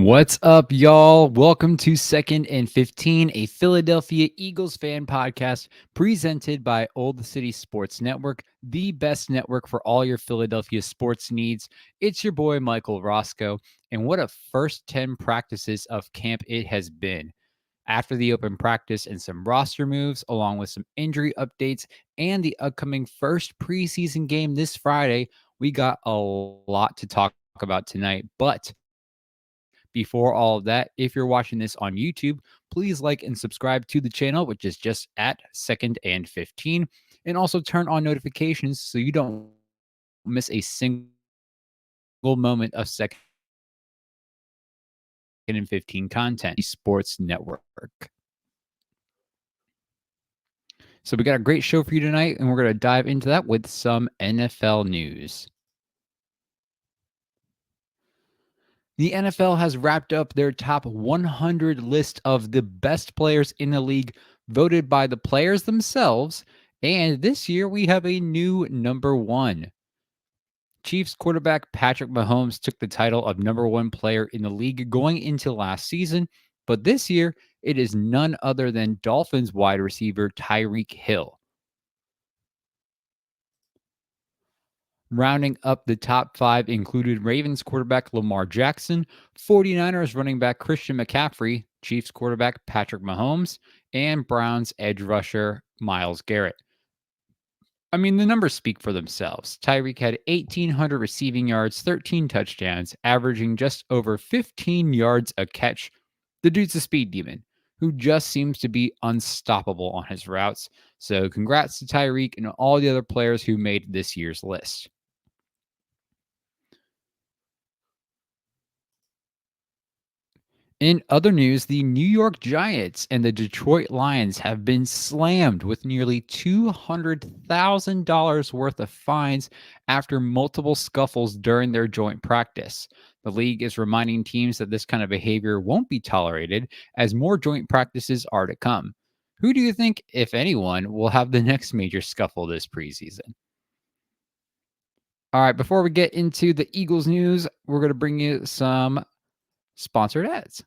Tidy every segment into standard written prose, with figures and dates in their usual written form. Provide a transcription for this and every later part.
What's up, y'all? Welcome to Second and 15, a Philadelphia Eagles fan podcast presented by Olde City Sports Network, the best network for all your Philadelphia sports needs. It's your boy, Michael Roscoe, and what a first 10 practices of camp it has been. After the open practice and some roster moves, along with some injury updates and the upcoming first preseason game this Friday, we got a lot to talk about tonight, but before all of that, if you're watching this on YouTube, please like and subscribe to the channel, which is just at Second and 15, and also turn on notifications so you don't miss a single moment of Second and 15 content. Sports Network. So we got a great show for you tonight, and we're going to dive into that with some NFL news. The NFL has wrapped up their top 100 list of the best players in the league voted by the players themselves. And this year we have a new number one. Chiefs quarterback Patrick Mahomes took the title of number one player in the league going into last season. But this year it is none other than Dolphins wide receiver Tyreek Hill. Rounding up the top five included Ravens quarterback Lamar Jackson, 49ers running back Christian McCaffrey, Chiefs quarterback Patrick Mahomes, and Browns edge rusher Myles Garrett. I mean, the numbers speak for themselves. Tyreek had 1,800 receiving yards, 13 touchdowns, averaging just over 15 yards a catch. The dude's a speed demon who just seems to be unstoppable on his routes. So congrats to Tyreek and all the other players who made this year's list. In other news, the New York Giants and the Detroit Lions have been slammed with nearly $200,000 worth of fines after multiple scuffles during their joint practice. The league is reminding teams that this kind of behavior won't be tolerated as more joint practices are to come. Who do you think, if anyone, will have the next major scuffle this preseason? All right, before we get into the Eagles news, we're going to bring you some sponsored ads.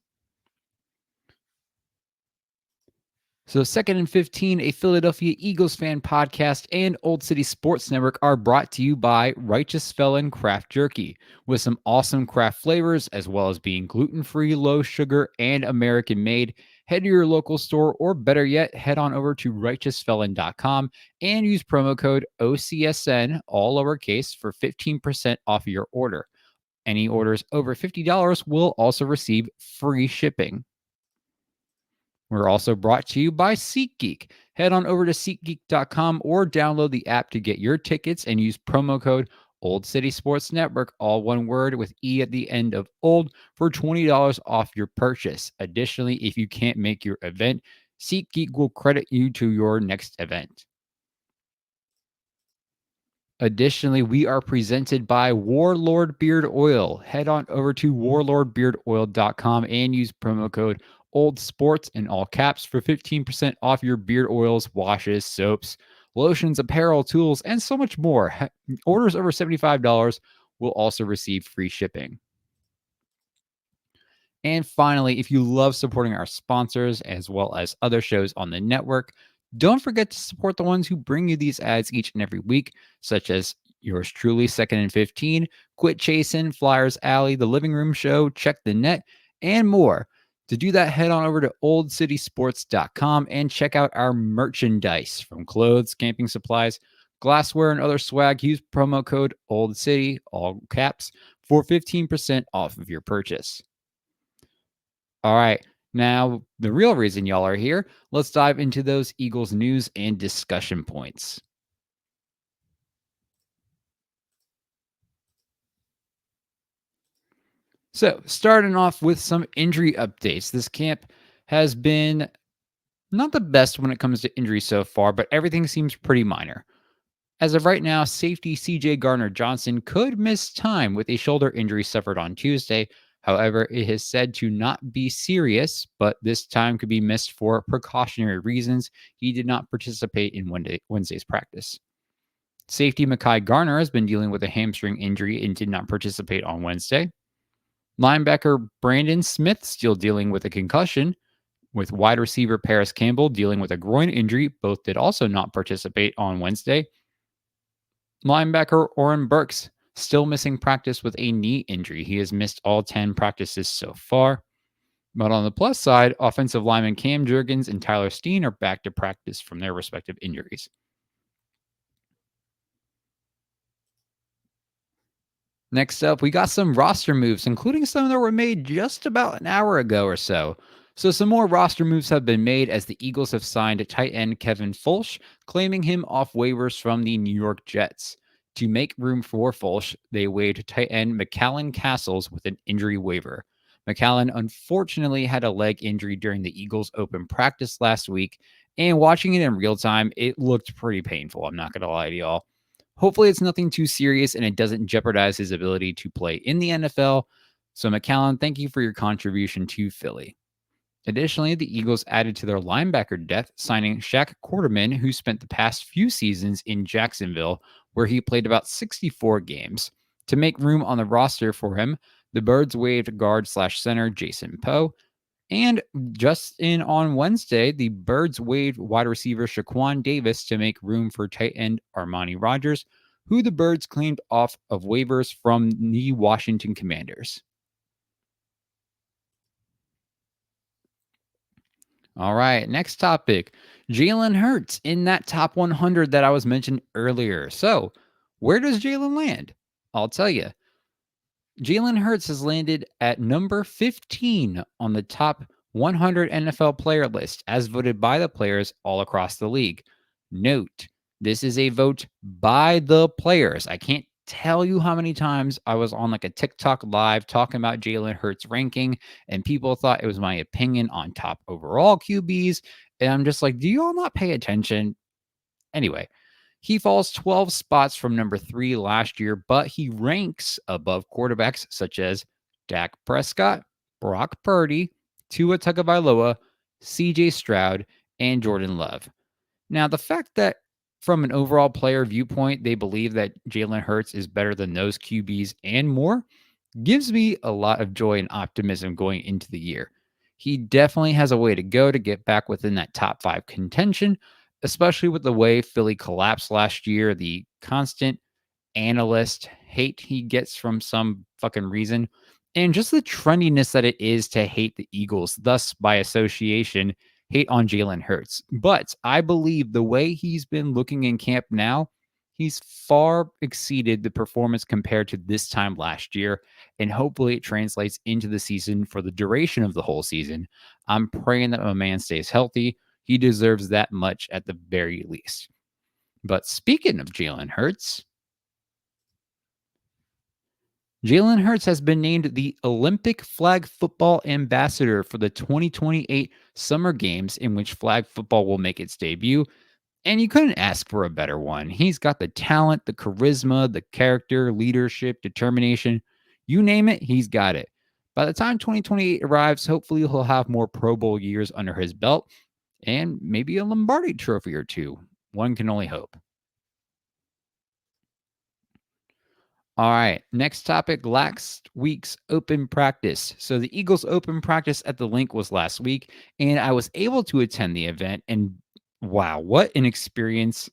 So, Second and 15, a Philadelphia Eagles fan podcast, and Olde City Sports Network are brought to you by Righteous Felon Craft Jerky, with some awesome craft flavors, as well as being gluten-free, low sugar, and American-made. Head to your local store, or better yet, head on over to righteousfelon.com and use promo code OCSN, all lowercase, for 15% off your order. Any orders over $50 will also receive free shipping. We're also brought to you by SeatGeek. Head on over to SeatGeek.com or download the app to get your tickets and use promo code Olde City Sports Network, all one word with E at the end of Old, for $20 off your purchase. Additionally, if you can't make your event, SeatGeek will credit you to your next event. Additionally, we are presented by Warlord Beard Oil. Head on over to warlordbeardoil.com and use promo code Olde Sports in all caps for 15% off your beard oils, washes, soaps, lotions, apparel, tools, and so much more. Orders over $75 will also receive free shipping. And finally, if you love supporting our sponsors as well as other shows on the network, don't forget to support the ones who bring you these ads each and every week, such as yours truly, Second and 15, Quit Chasing, Flyers Alley, The Living Room Show, Check the Net, and more. To do that, head on over to oldcitysports.com and check out our merchandise, from clothes, camping supplies, glassware, and other swag, use promo code OLDCITY, all caps, for 15% off of your purchase. All right. Now, the real reason y'all are here, let's dive into those Eagles news and discussion points. So, starting off with some injury updates. This camp has been not the best when it comes to injuries so far, but everything seems pretty minor. As of right now, safety CJ Garner Johnson could miss time with a shoulder injury suffered on Tuesday. However, it is said to not be serious, but this time could be missed for precautionary reasons. He did not participate in Wednesday's practice. Safety Makai Garner has been dealing with a hamstring injury and did not participate on Wednesday. Linebacker Brandon Smith still dealing with a concussion, with wide receiver Paris Campbell dealing with a groin injury. Both did also not participate on Wednesday. Linebacker Oren Burks still missing practice with a knee injury. He has missed all 10 practices so far. But on the plus side, offensive lineman Cam Jurgens and Tyler Steen are back to practice from their respective injuries. Next up, we got some roster moves, including some that were made just about an hour ago or so. So, some more roster moves have been made as the Eagles have signed tight end Kevin Fulch, claiming him off waivers from the New York Jets. To make room for Fulch, they waived tight end McCallan Castles with an injury waiver. McCallan unfortunately had a leg injury during the Eagles' open practice last week, and watching it in real time, it looked pretty painful. I'm not going to lie to y'all. Hopefully, it's nothing too serious and it doesn't jeopardize his ability to play in the NFL. So, McCallan, thank you for your contribution to Philly. Additionally, the Eagles added to their linebacker depth, signing Shaq Quarterman, who spent the past few seasons in Jacksonville, where he played about 64 games. To make room on the roster for him, the Birds waived guard/center Jason Poe. And just in on Wednesday, the Birds waived wide receiver Shaquan Davis to make room for tight end Armani Rogers, who the Birds claimed off of waivers from the Washington Commanders. All right, next topic. Jalen Hurts in that top 100 that I was mentioned earlier. So, where does Jalen land? I'll tell you. Jalen Hurts has landed at number 15 on the top 100 NFL player list, as voted by the players all across the league. Note, this is a vote by the players. I can't tell you how many times I was on like a TikTok live talking about Jalen Hurts ranking, and people thought it was my opinion on top overall QBs. And I'm just like, do you all not pay attention? Anyway, he falls 12 spots from number 3 last year, but he ranks above quarterbacks such as Dak Prescott, Brock Purdy, Tua Tagovailoa, CJ Stroud, and Jordan Love. Now, the fact that from an overall player viewpoint, they believe that Jalen Hurts is better than those QBs and more gives me a lot of joy and optimism going into the year. He definitely has a way to go to get back within that top 5 contention, especially with the way Philly collapsed last year, the constant analyst hate he gets from some fucking reason, and just the trendiness that it is to hate the Eagles, thus by association, hate on Jalen Hurts. But I believe the way he's been looking in camp now, he's far exceeded the performance compared to this time last year, and hopefully it translates into the season for the duration of the whole season. I'm praying that my man stays healthy. He deserves that much at the very least. But speaking of Jalen Hurts, Jalen Hurts has been named the Olympic flag football ambassador for the 2028 Summer Games, in which flag football will make its debut. And you couldn't ask for a better one. He's got the talent, the charisma, the character, leadership, determination. You name it, he's got it. By the time 2028 arrives, hopefully he'll have more Pro Bowl years under his belt and maybe a Lombardi trophy or two. One can only hope. All right. Next topic, last week's open practice. So the Eagles open practice at the link was last week, and I was able to attend the event. And wow, what an experience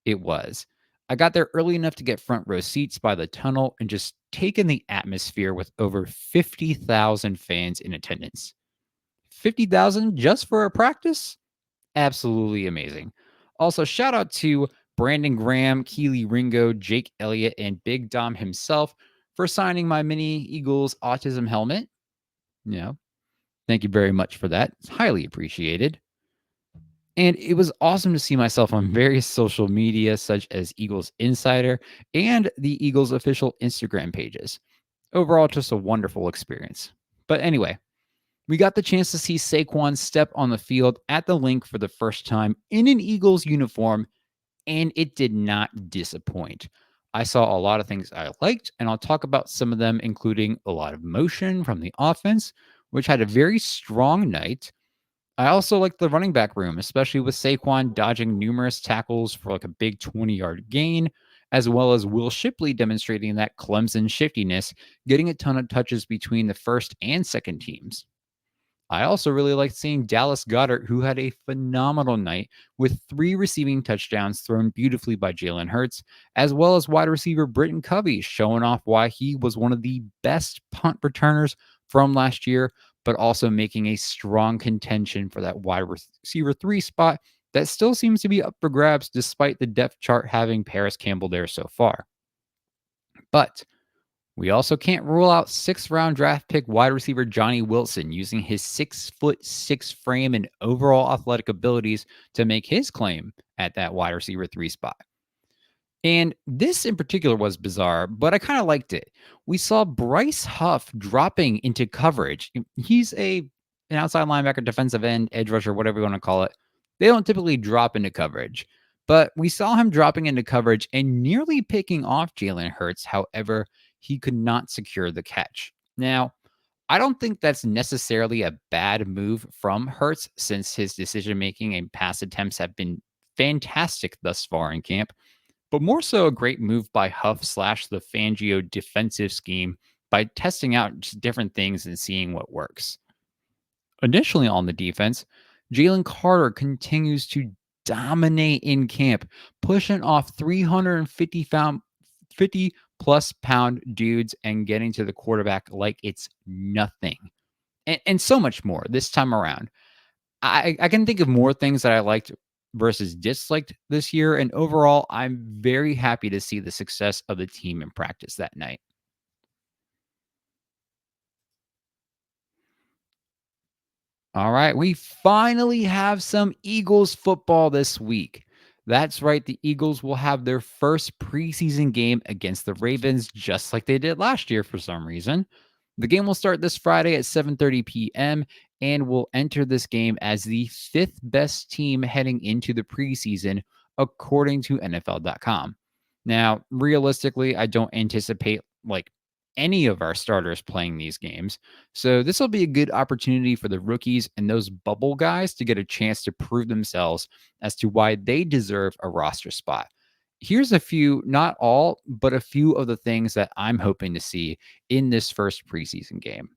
it was. I got there early enough to get front row seats by the tunnel and just take in the atmosphere with over 50,000 fans in attendance. 50,000 just for a practice? Absolutely amazing. Also, shout out to Brandon Graham, Keely Ringo, Jake Elliott, and Big Dom himself for signing my mini Eagles autism helmet. You know, thank you very much for that. It's highly appreciated. And it was awesome to see myself on various social media, such as Eagles Insider and the Eagles official Instagram pages. Overall, just a wonderful experience. But anyway, we got the chance to see Saquon step on the field at the link for the first time in an Eagles uniform, and it did not disappoint. I saw a lot of things I liked, and I'll talk about some of them, including a lot of motion from the offense, which had a very strong night. I also like the running back room, especially with Saquon dodging numerous tackles for like a big 20-yard gain, as well as Will Shipley demonstrating that Clemson shiftiness, getting a ton of touches between the first and second teams. I also really liked seeing Dallas Goddard, who had a phenomenal night with 3 receiving touchdowns thrown beautifully by Jalen Hurts, as well as wide receiver Britton Covey showing off why he was one of the best punt returners from last year, but also making a strong contention for that wide receiver 3 spot that still seems to be up for grabs despite the depth chart having Paris Campbell there so far. But we also can't rule out 6th-round draft pick wide receiver Johnny Wilson using his 6'6" frame and overall athletic abilities to make his claim at that wide receiver 3 spot. And this in particular was bizarre, but I kind of liked it. We saw Bryce Huff dropping into coverage. He's an outside linebacker, defensive end, edge rusher, whatever you want to call it. They don't typically drop into coverage, but we saw him dropping into coverage and nearly picking off Jalen Hurts. However, he could not secure the catch. Now, I don't think that's necessarily a bad move from Hurts since his decision making and pass attempts have been fantastic thus far in camp, but more so a great move by Huff slash the Fangio defensive scheme by testing out just different things and seeing what works. Additionally, on the defense, Jalen Carter continues to dominate in camp, pushing off 50 plus pound dudes and getting to the quarterback like it's nothing. And so much more this time around. I can think of more things that I liked versus disliked this year. And overall, I'm very happy to see the success of the team in practice that night. All right, we finally have some Eagles football this week. That's right, the Eagles will have their first preseason game against the Ravens, just like they did last year for some reason. The game will start this Friday at 7:30 p.m. and will enter this game as the 5th best team heading into the preseason, according to NFL.com. Now, realistically, I don't anticipate like any of our starters playing these games. So this will be a good opportunity for the rookies and those bubble guys to get a chance to prove themselves as to why they deserve a roster spot. Here's a few, not all, but a few of the things that I'm hoping to see in this first preseason game.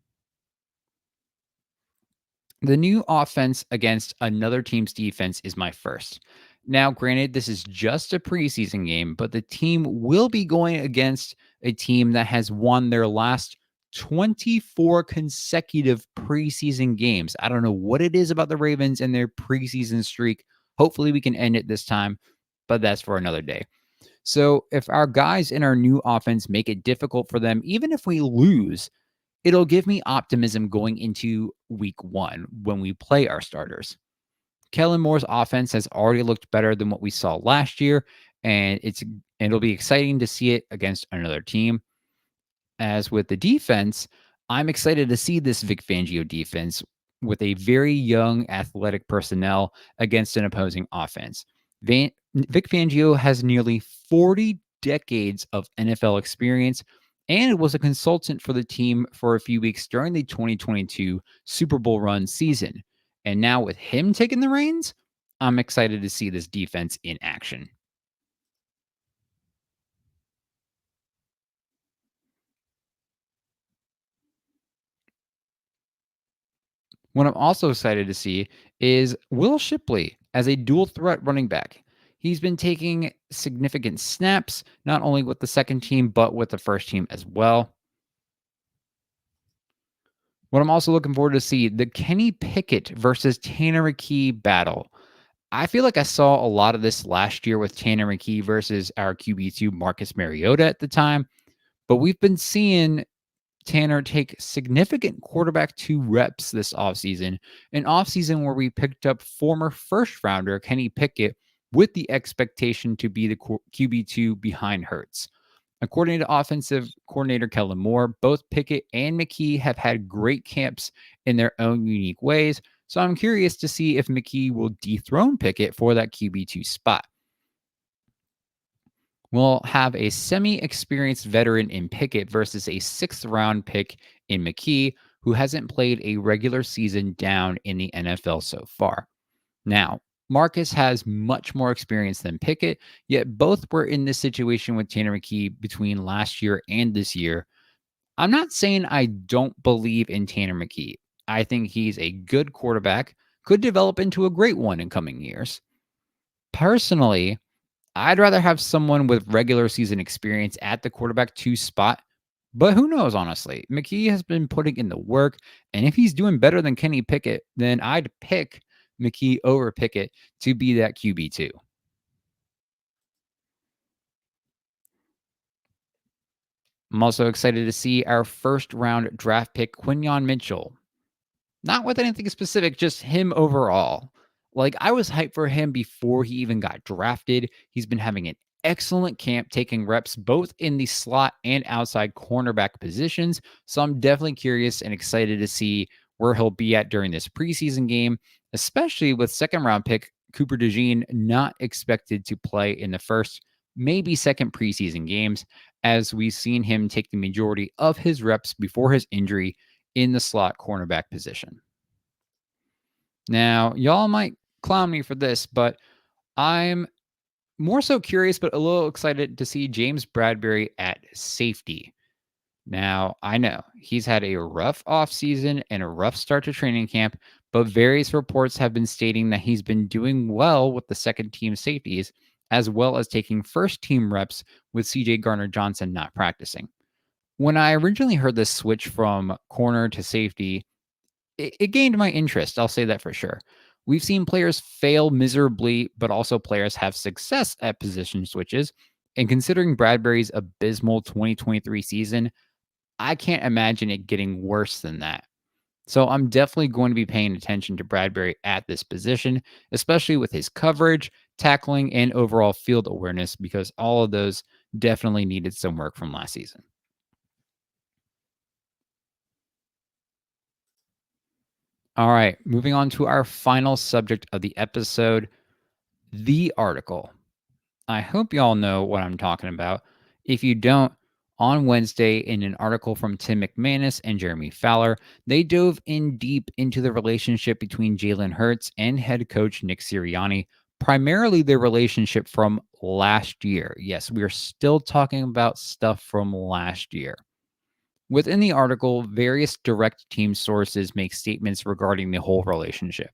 The new offense against another team's defense is my first. Now, granted, this is just a preseason game, but the team will be going against a team that has won their last 24 consecutive preseason games. I don't know what it is about the Ravens and their preseason streak. Hopefully, we can end it this time, but that's for another day. So, if our guys in our new offense make it difficult for them, even if we lose, it'll give me optimism going into week 1 when we play our starters. Kellen Moore's offense has already looked better than what we saw last year, and it'll be exciting to see it against another team. As with the defense, I'm excited to see this Vic Fangio defense with a very young athletic personnel against an opposing offense. Vic Fangio has nearly 40 decades of NFL experience and was a consultant for the team for a few weeks during the 2022 Super Bowl run season. And now with him taking the reins, I'm excited to see this defense in action. What I'm also excited to see is Will Shipley as a dual threat running back. He's been taking significant snaps, not only with the second team, but with the first team as well. What I'm also looking forward to see the Kenny Pickett versus Tanner McKee battle. I feel like I saw a lot of this last year with Tanner McKee versus our QB2 Marcus Mariota at the time, but we've been seeing Tanner take significant quarterback 2 reps this offseason, an offseason where we picked up former first rounder Kenny Pickett with the expectation to be the QB2 behind Hurts. According to offensive coordinator Kellen Moore, both Pickett and McKee have had great camps in their own unique ways. So I'm curious to see if McKee will dethrone Pickett for that QB2 spot. We'll have a semi experienced veteran in Pickett versus a sixth round pick in McKee, who hasn't played a regular season down in the NFL so far. Now, Marcus has much more experience than Pickett, yet both were in this situation with Tanner McKee between last year and this year. I'm not saying I don't believe in Tanner McKee. I think he's a good quarterback, could develop into a great one in coming years. Personally, I'd rather have someone with regular season experience at the quarterback 2 spot, but who knows, honestly? McKee has been putting in the work, and if he's doing better than Kenny Pickett, then I'd pick McKee over Pickett to be that QB2. I'm also excited to see our first round draft pick, Quinyon Mitchell. Not with anything specific, just him overall. Like, I was hyped for him before he even got drafted. He's been having an excellent camp, taking reps both in the slot and outside cornerback positions. So I'm definitely curious and excited to see where he'll be at during this preseason game, especially with second round pick Cooper DeJean not expected to play in the first, maybe second preseason games, as we've seen him take the majority of his reps before his injury in the slot cornerback position. Now, y'all might clown me for this, but I'm more so curious, but a little excited to see James Bradbury at safety. Now, I know he's had a rough offseason and a rough start to training camp, but various reports have been stating that he's been doing well with the second team safeties, as well as taking first team reps with CJ Garner Johnson not practicing. When I originally heard this switch from corner to safety, it gained my interest. I'll say that for sure. We've seen players fail miserably, but also players have success at position switches. And considering Bradbury's abysmal 2023 season, I can't imagine it getting worse than that. So I'm definitely going to be paying attention to Bradbury at this position, especially with his coverage, tackling, and overall field awareness, because all of those definitely needed some work from last season. All right, moving on to our final subject of the episode, the article. I hope y'all know what I'm talking about. If you don't, on Wednesday, in an article from Tim McManus and Jeremy Fowler, they dove in deep into the relationship between Jalen Hurts and head coach Nick Sirianni, primarily their relationship from last year. Yes, we are still talking about stuff from last year. Within the article, various direct team sources make statements regarding the whole relationship.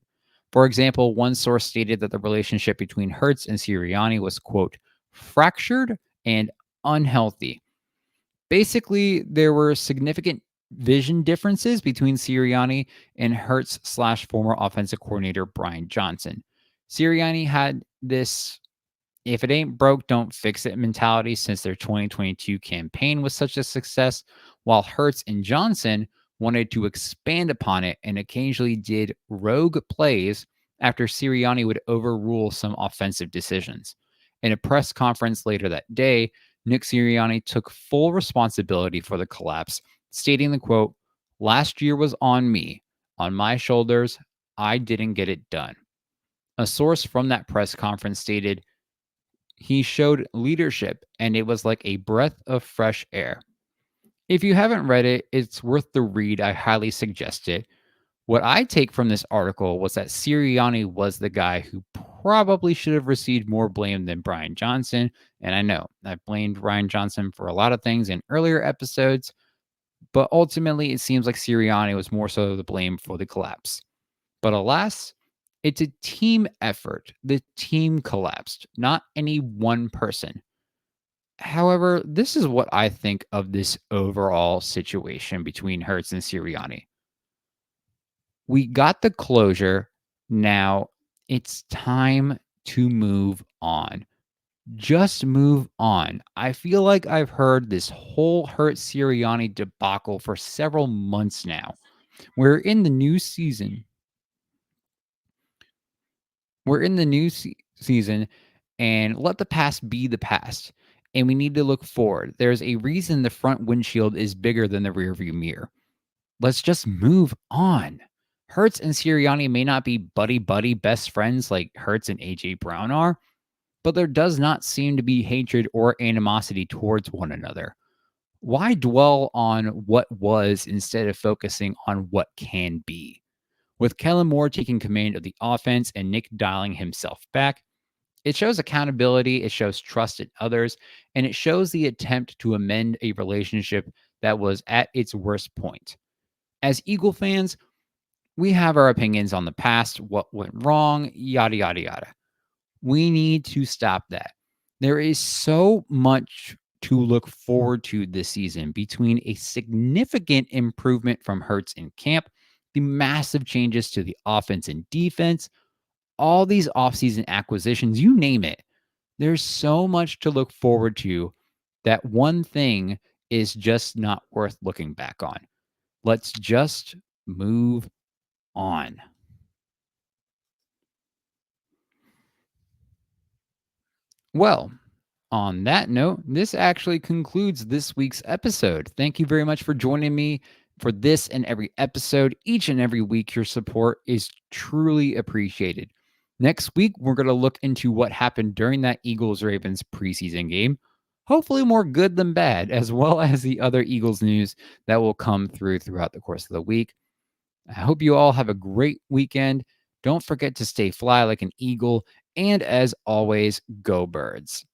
For example, one source stated that the relationship between Hertz and Sirianni was, quote, fractured and unhealthy. Basically, there were significant vision differences between Sirianni and Hertz slash former offensive coordinator Brian Johnson. Sirianni had this if it ain't broke, don't fix it mentality since their 2022 campaign was such a success, while Hertz and Johnson wanted to expand upon it and occasionally did rogue plays after Sirianni would overrule some offensive decisions. In a press conference later that day, Nick Sirianni took full responsibility for the collapse, stating the quote, last year was on me, on my shoulders. I didn't get it done. A source from that press conference stated, he showed leadership, and it was like a breath of fresh air. If you haven't read it, it's worth the read. I highly suggest it. What I take from this article was that Sirianni was the guy who probably should have received more blame than Brian Johnson. And I know I've blamed Brian Johnson for a lot of things in earlier episodes, but ultimately it seems like Sirianni was more so the blame for the collapse. But alas, it's a team effort. The team collapsed, not any one person. However, this is what I think of this overall situation between Hertz and Sirianni. We got the closure. Now It's time to move on. Just move on. I feel like I've heard this whole Hurt Sirianni debacle for several months now. We're in the new season. We're in the new season, and let the past be the past. And we need to look forward. There's a reason the front windshield is bigger than the rearview mirror. Let's just move on. Hurts and Sirianni may not be buddy buddy best friends like Hurts and AJ Brown are, but there does not seem to be hatred or animosity towards one another. Why dwell on what was instead of focusing on what can be? With Kellen Moore taking command of the offense and Nick dialing himself back, it shows accountability, it shows trust in others, and it shows the attempt to amend a relationship that was at its worst point. As Eagle fans, we have our opinions on the past, what went wrong, yada, yada, yada. We need to stop that. There is so much to look forward to this season between a significant improvement from Hurts in camp, the massive changes to the offense and defense, all these offseason acquisitions, you name it. There's so much to look forward to that one thing is just not worth looking back on. Let's just move on. Well, on that note, this actually concludes this week's episode. Thank you very much for joining me for this and every episode. Each and every week, your support is truly appreciated. Next week, we're going to look into what happened during that Eagles Ravens preseason game. Hopefully, more good than bad, as well as the other Eagles news that will come throughout the course of the week. I hope you all have a great weekend. Don't forget to stay fly like an eagle. And as always, go birds.